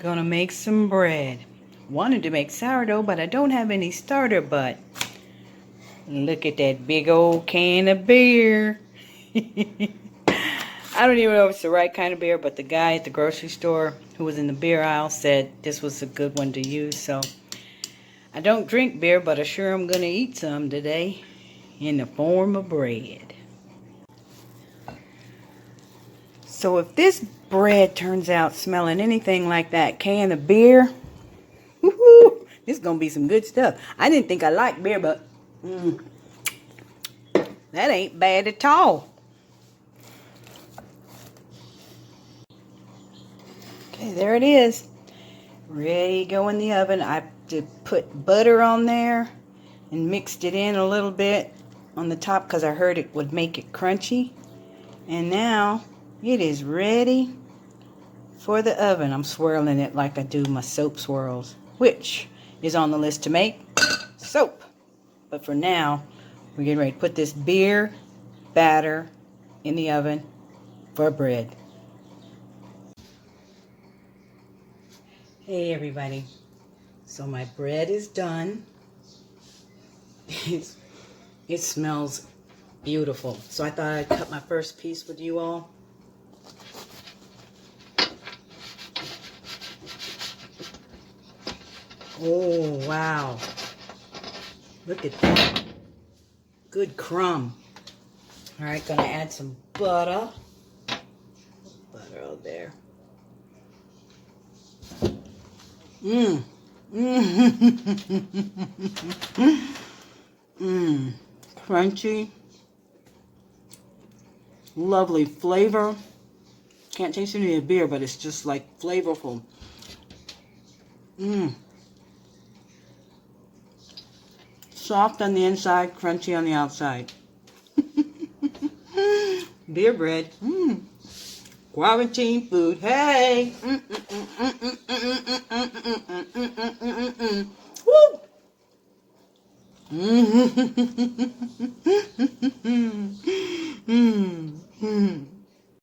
Gonna make some bread. Wanted to make sourdough, but I don't have any starter butt. Look at that big old can of beer. I don't even know if it's the right kind of beer, but the guy at the grocery store who was in the beer aisle said this was a good one to use. So I don't drink beer, but I sure am gonna eat some today in the form of bread. So if this bread turns out smelling anything like that can of beer, woohoo, this is gonna be some good stuff. I didn't think I liked beer, but that ain't bad at all. Okay, there it is. Ready to go in the oven. I put butter on there and mixed it in a little bit on the top because I heard it would make it crunchy. And now it is ready for the oven. I'm swirling it like I do my soap swirls, which is on the list to make soap. But for now, we're getting ready to put this beer batter in the oven for bread. Hey everybody, so my bread is done. It smells beautiful. So I thought I'd cut my first piece with you all. Oh wow, look at that, good crumb. All right, gonna add some butter. Butter out there. Crunchy. Lovely flavor. Can't taste any of the beer, but it's just like flavorful. Soft on the inside, crunchy on the outside. Beer bread. Quarantine food. Hey. Woo.